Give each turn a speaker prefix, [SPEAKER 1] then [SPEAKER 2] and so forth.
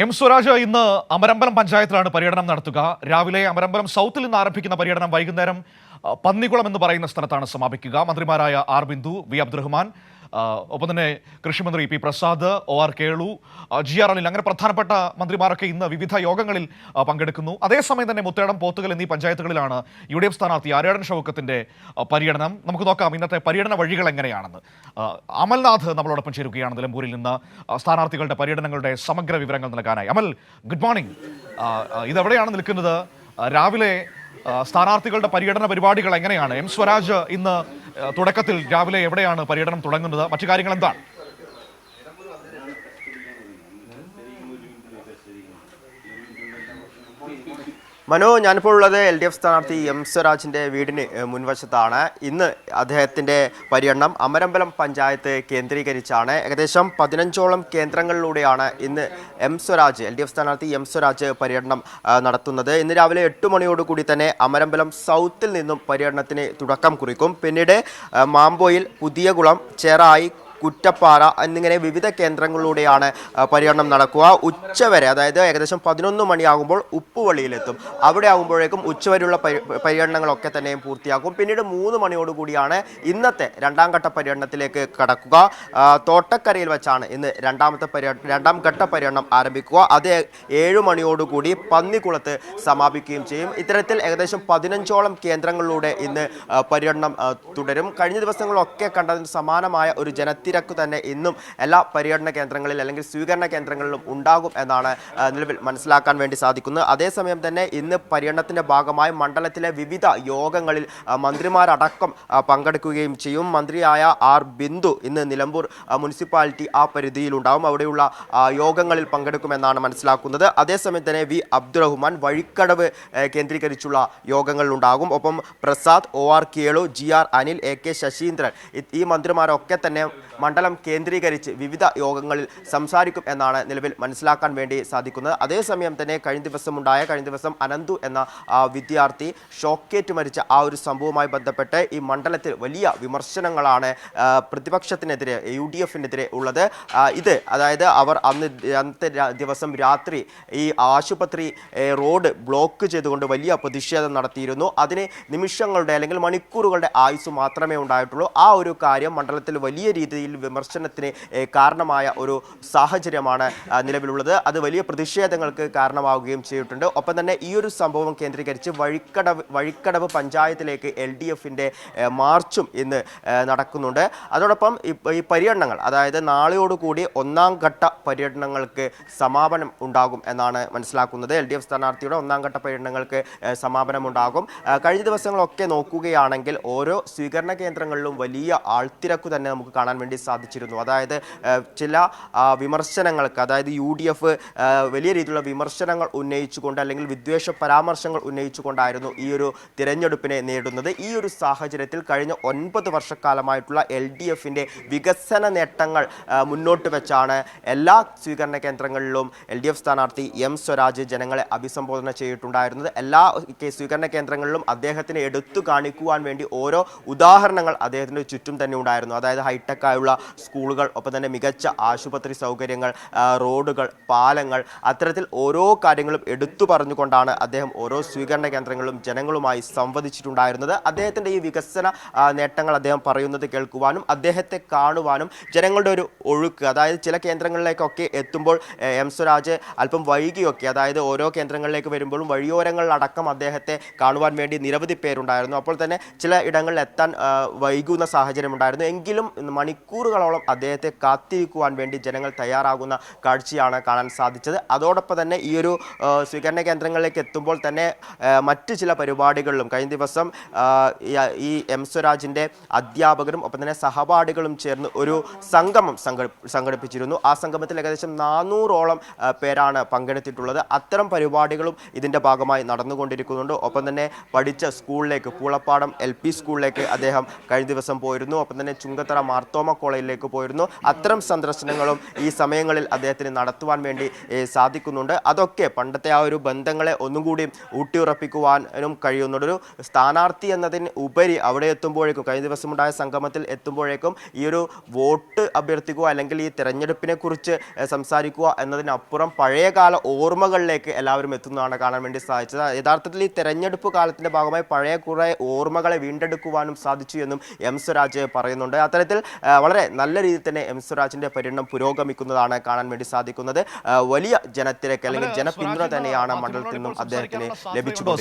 [SPEAKER 1] M Swaraj ഇന്ന് അമരമ്പലം പഞ്ചായത്തിലാണ് പര്യടനം നടത്തുക. രാവിലെ അമരമ്പലം സൗത്തിൽ നിന്ന് ആരംഭിക്കുന്ന പര്യടനം വൈകുന്നേരം പന്നിക്കുളം എന്ന് പറയുന്ന സ്ഥലത്താണ് സമാപിക്കുക. മന്ത്രിമാരായ ആർ ബിന്ദു, വി അബ്ദുറഹ്മാൻ, ഒപ്പം തന്നെ കൃഷിമന്ത്രി P Prasad, O R Kelu, GR Anil, അങ്ങനെ പ്രധാനപ്പെട്ട മന്ത്രിമാരൊക്കെ ഇന്ന് വിവിധ യോഗങ്ങളിൽ പങ്കെടുക്കുന്നു. അതേസമയം തന്നെ മുത്തേടം, പോത്തുകൽ എന്നീ പഞ്ചായത്തുകളിലാണ് UDF സ്ഥാനാർത്ഥി ആര്യാടൻ ഷൗക്കത്തിന്റെ പര്യടനം. നമുക്ക് നോക്കാം ഇന്നത്തെ പര്യടന വഴികൾ എങ്ങനെയാണെന്ന്. അമൽനാഥ് നമ്മളോടൊപ്പം ചേരുകയാണ് നിലമ്പൂരിൽ നിന്ന് സ്ഥാനാർത്ഥികളുടെ പര്യടനങ്ങളുടെ സമഗ്ര വിവരങ്ങൾ നൽകാനായി. അമൽ, ഗുഡ് മോർണിംഗ്. ഇതെവിടെയാണ് നിൽക്കുന്നത്? രാവിലെ സ്ഥാനാർത്ഥികളുടെ പര്യടന പരിപാടികൾ എങ്ങനെയാണ്? എം സ്വരാജ് ഇന്ന് തുടക്കത്തിൽ രാവിലെ എവിടെയാണ് പര്യടനം തുടങ്ങുന്നത്? മറ്റു കാര്യങ്ങൾ എന്താണ്?
[SPEAKER 2] മനു, ഞാനിപ്പോൾ ഉള്ളത് LDF സ്ഥാനാർത്ഥി എം സ്വരാജിൻ്റെ വീടിന് മുൻവശത്താണ്. ഇന്ന് അദ്ദേഹത്തിൻ്റെ പര്യടനം അമരമ്പലം പഞ്ചായത്ത് കേന്ദ്രീകരിച്ചാണ്. ഏകദേശം 15ഓളം കേന്ദ്രങ്ങളിലൂടെയാണ് ഇന്ന് എം സ്വരാജ്, LDF സ്ഥാനാർത്ഥി എം സ്വരാജ് പര്യടനം നടത്തുന്നത്. ഇന്ന് രാവിലെ 8 മണിയോടുകൂടി തന്നെ അമരമ്പലം സൗത്തിൽ നിന്നും പര്യടനത്തിന് തുടക്കം കുറിക്കും. പിന്നീട് മാമ്പോയിൽ, പുതിയകുളം, ചെറായി, കുറ്റപ്പാറ എന്നിങ്ങനെ വിവിധ കേന്ദ്രങ്ങളിലൂടെയാണ് പര്യടനം നടക്കുക. ഉച്ചവരെ, അതായത് ഏകദേശം 11 മണിയാകുമ്പോൾ ഉപ്പുവള്ളിയിലെത്തും. അവിടെ ആകുമ്പോഴേക്കും ഉച്ചവരെയുള്ള പര്യടനങ്ങളൊക്കെ തന്നെയും പൂർത്തിയാക്കും. പിന്നീട് 3 മണിയോടുകൂടിയാണ് ഇന്നത്തെ രണ്ടാം ഘട്ട പര്യടനത്തിലേക്ക് കടക്കുക. തോട്ടക്കരയിൽ വെച്ചാണ് ഇന്ന് രണ്ടാം ഘട്ട പര്യടനം ആരംഭിക്കുക. അത് 7 മണിയോടുകൂടി പന്നിക്കുളത്ത് സമാപിക്കുകയും ചെയ്യും. ഇത്തരത്തിൽ ഏകദേശം 15ഓളം കേന്ദ്രങ്ങളിലൂടെ ഇന്ന് പര്യടനം തുടരും. കഴിഞ്ഞ ദിവസങ്ങളിലൊക്കെ കണ്ടതിന് സമാനമായ ഒരു തിരക്ക് തന്നെ ഇന്നും എല്ലാ പര്യടന കേന്ദ്രങ്ങളിൽ അല്ലെങ്കിൽ സ്വീകരണ കേന്ദ്രങ്ങളിലും ഉണ്ടാകും എന്നാണ് നിലവിൽ മനസ്സിലാക്കാൻ വേണ്ടി സാധിക്കുന്നത്. അതേസമയം തന്നെ ഇന്ന് പര്യടനത്തിന്റെ ഭാഗമായി മണ്ഡലത്തിലെ വിവിധ യോഗങ്ങളിൽ മന്ത്രിമാരടക്കം പങ്കെടുക്കുകയും ചെയ്യും. മന്ത്രിയായ ആർ ബിന്ദു ഇന്ന് നിലമ്പൂർ മുനിസിപ്പാലിറ്റി ആ പരിധിയിലുണ്ടാവും. അവിടെയുള്ള യോഗങ്ങളിൽ പങ്കെടുക്കുമെന്നാണ് മനസ്സിലാക്കുന്നത്. അതേസമയം തന്നെ വി അബ്ദുറഹ്മാൻ വഴിക്കടവ് കേന്ദ്രീകരിച്ചുള്ള യോഗങ്ങളിലുണ്ടാകും. ഒപ്പം Prasad, O R Kelu, GR Anil, AK Saseendran, ഈ മന്ത്രിമാരൊക്കെ തന്നെ മണ്ഡലം കേന്ദ്രീകരിച്ച് വിവിധ യോഗങ്ങളിൽ സംസാരിക്കും എന്നാണ് നിലവിൽ മനസ്സിലാക്കാൻ വേണ്ടി സാധിക്കുന്നത്. അതേസമയം തന്നെ കഴിഞ്ഞ ദിവസം അനന്തു എന്ന വിദ്യാർത്ഥി ഷോക്കേറ്റ് മരിച്ച ആ ഒരു സംഭവവുമായി ബന്ധപ്പെട്ട് ഈ മണ്ഡലത്തിൽ വലിയ വിമർശനങ്ങളാണ് പ്രതിപക്ഷത്തിനെതിരെ, UDF-നെതിരെ ഉള്ളത്. അതായത് അവർ അന്നത്തെ ദിവസം രാത്രി ഈ ആശുപത്രി റോഡ് ബ്ലോക്ക് ചെയ്തുകൊണ്ട് വലിയ പ്രതിഷേധം നടത്തിയിരുന്നു. അതിന് നിമിഷങ്ങളുടെ അല്ലെങ്കിൽ മണിക്കൂറുകളുടെ ആയുസ് മാത്രമേ ഉണ്ടായിട്ടുള്ളൂ. ആ ഒരു കാര്യം മണ്ഡലത്തിൽ വലിയ രീതിയിൽ വിമർശനത്തിന് കാരണമായ ഒരു സാഹചര്യമാണ് നിലവിലുള്ളത്. അത് വലിയ പ്രതിഷേധങ്ങൾക്ക് കാരണമാവുകയും ചെയ്തിട്ടുണ്ട്. ഒപ്പം തന്നെ ഈ ഒരു സംഭവം കേന്ദ്രീകരിച്ച് വഴിക്കടവ് പഞ്ചായത്തിലേക്ക് LDF-ന്റെ മാർച്ചും ഇന്ന് നടക്കുന്നുണ്ട്. അതോടൊപ്പം ഈ പര്യടനങ്ങൾ, അതായത് നാളെയോടുകൂടി ഒന്നാം ഘട്ട പര്യടനങ്ങൾക്ക് സമാപനം ഉണ്ടാകും എന്നാണ് മനസ്സിലാക്കുന്നത്. LDF സ്ഥാനാർത്ഥിയുടെ ഒന്നാം ഘട്ട പര്യടനങ്ങൾക്ക് സമാപനം ഉണ്ടാകും. കഴിഞ്ഞ ദിവസങ്ങളൊക്കെ നോക്കുകയാണെങ്കിൽ ഓരോ സ്വീകരണ കേന്ദ്രങ്ങളിലും വലിയ ആൾത്തിരക്ക് തന്നെ നമുക്ക് കാണാൻ വേണ്ടി സാധിച്ചിരുന്നു. അതായത് ചില വിമർശനങ്ങൾക്ക്, അതായത് UDF വലിയ രീതിയിലുള്ള വിമർശനങ്ങൾ ഉന്നയിച്ചുകൊണ്ട് അല്ലെങ്കിൽ വിദ്വേഷ പരാമർശങ്ങൾ ഉന്നയിച്ചുകൊണ്ടായിരുന്നു ഈ ഒരു തിരഞ്ഞെടുപ്പിനെ നേടുന്നത്. ഈ ഒരു സാഹചര്യത്തിൽ കഴിഞ്ഞ 9 വർഷക്കാലമായിട്ടുള്ള LDF-ന്റെ വികസന നേട്ടങ്ങൾ മുന്നോട്ട് വെച്ചാണ് എല്ലാ സ്വീകരണ കേന്ദ്രങ്ങളിലും LDF സ്ഥാനാർത്ഥി എം സ്വരാജ് ജനങ്ങളെ അഭിസംബോധന ചെയ്തിട്ടുണ്ടായിരുന്നത്. എല്ലാ സ്വീകരണ കേന്ദ്രങ്ങളിലും അദ്ദേഹത്തിന് എടുത്തു കാണിക്കുവാൻ വേണ്ടി ഓരോ ഉദാഹരണങ്ങൾ അദ്ദേഹത്തിൻ്റെ ചുറ്റും തന്നെ ഉണ്ടായിരുന്നു. അതായത് ഹൈടെക് ആയുള്ള സ്കൂളുകൾ, ഒപ്പം തന്നെ മികച്ച ആശുപത്രി സൗകര്യങ്ങൾ, റോഡുകൾ, പാലങ്ങൾ, അത്തരത്തിൽ ഓരോ കാര്യങ്ങളും എടുത്തു പറഞ്ഞുകൊണ്ടാണ് അദ്ദേഹം ഓരോ സ്വീകരണ കേന്ദ്രങ്ങളിലും ജനങ്ങളുമായി സംവദിച്ചിട്ടുണ്ടായിരുന്നത്. അദ്ദേഹത്തിൻ്റെ ഈ വികസന നേട്ടങ്ങൾ അദ്ദേഹം പറയുന്നത് കേൾക്കുവാനും അദ്ദേഹത്തെ കാണുവാനും ജനങ്ങളുടെ ഒരു ഒഴുക്ക്, അതായത് ചില കേന്ദ്രങ്ങളിലേക്കൊക്കെ എത്തുമ്പോൾ എം സ്വരാജ് അല്പം വൈകിയൊക്കെ, അതായത് ഓരോ കേന്ദ്രങ്ങളിലേക്ക് വരുമ്പോഴും വഴിയോരങ്ങളിലടക്കം അദ്ദേഹത്തെ കാണുവാൻ വേണ്ടി നിരവധി പേരുണ്ടായിരുന്നു. അപ്പോൾ തന്നെ ചില ഇടങ്ങളിൽ എത്താൻ വൈകുന്ന സാഹചര്യം ഉണ്ടായിരുന്നു. എങ്കിലും മണിക്കൂറുകളോളം അദ്ദേഹത്തെ കാത്തിരിക്കുവാൻ വേണ്ടി ജനങ്ങൾ തയ്യാറാകുന്ന കാഴ്ചയാണ് കാണാൻ സാധിച്ചത്. അതോടൊപ്പം തന്നെ ഈ ഒരു സ്വീകരണ കേന്ദ്രങ്ങളിലേക്ക് എത്തുമ്പോൾ തന്നെ മറ്റ് ചില പരിപാടികളിലും കഴിഞ്ഞ ദിവസം ഈ എം സ്വരാജിൻ്റെ അധ്യാപകരും ഒപ്പം തന്നെ സഹപാഠികളും ചേർന്ന് ഒരു സംഗമം സംഘടിപ്പിച്ചിരുന്നു. ആ സംഗമത്തിൽ ഏകദേശം 400ഓളം പേരാണ് പങ്കെടുത്തിട്ടുള്ളത്. അത്തരം പരിപാടികളും ഇതിൻ്റെ ഭാഗമായി നടന്നുകൊണ്ടിരിക്കുന്നുണ്ട്. ഒപ്പം തന്നെ പഠിച്ച സ്കൂളിലേക്ക്, പൂളപ്പാടം LP സ്കൂളിലേക്ക് അദ്ദേഹം കഴിഞ്ഞ ദിവസം പോയിരുന്നു. ഒപ്പം തന്നെ ചുങ്കത്തറ മാർത്തോമ കോളേജിലേക്ക് പോയിരുന്നു. അത്തരം സന്ദർശനങ്ങളും ഈ സമയങ്ങളിൽ അദ്ദേഹത്തിന് നടത്തുവാൻ വേണ്ടി സാധിക്കുന്നുണ്ട്. അതൊക്കെ പണ്ടത്തെ ആ ഒരു ബന്ധങ്ങളെ ഒന്നും കൂടി ഊട്ടിയുറപ്പിക്കുവാനും കഴിയുന്നുണ്ട്. ഒരു സ്ഥാനാർത്ഥി എന്നതിന് ഉപരി അവിടെ എത്തുമ്പോഴേക്കും, കഴിഞ്ഞ ദിവസമുണ്ടായ സംഗമത്തിൽ എത്തുമ്പോഴേക്കും ഈ ഒരു വോട്ട് അഭ്യർത്ഥിക്കുക അല്ലെങ്കിൽ ഈ തെരഞ്ഞെടുപ്പിനെ കുറിച്ച് സംസാരിക്കുക എന്നതിനപ്പുറം പഴയകാല ഓർമ്മകളിലേക്ക് എല്ലാവരും എത്തുന്നതാണ് കാണാൻ വേണ്ടി സാധിച്ചത്. യഥാർത്ഥത്തിൽ ഈ തെരഞ്ഞെടുപ്പ് കാലത്തിന്റെ ഭാഗമായി പഴയ കുറേ ഓർമ്മകളെ വീണ്ടെടുക്കുവാനും സാധിച്ചു എന്നും എം സ്വരാജ് പറയുന്നുണ്ട്. അത്തരത്തിൽ വളരെ നല്ല രീതിയിൽ തന്നെ എം സ്വരാജിന്റെ പര്യടനം പുരോഗമിക്കുന്നതാണ് കാണാൻ വേണ്ടി സാധിക്കുന്നത്. വലിയ ജനത്തിരക്ക് അല്ലെങ്കിൽ ജനപിന്തുണ തന്നെയാണ് മണ്ഡലത്തിൽ നിന്നും അദ്ദേഹത്തിന് ലഭിച്ചുകൊണ്ടിരിക്കുന്നത്.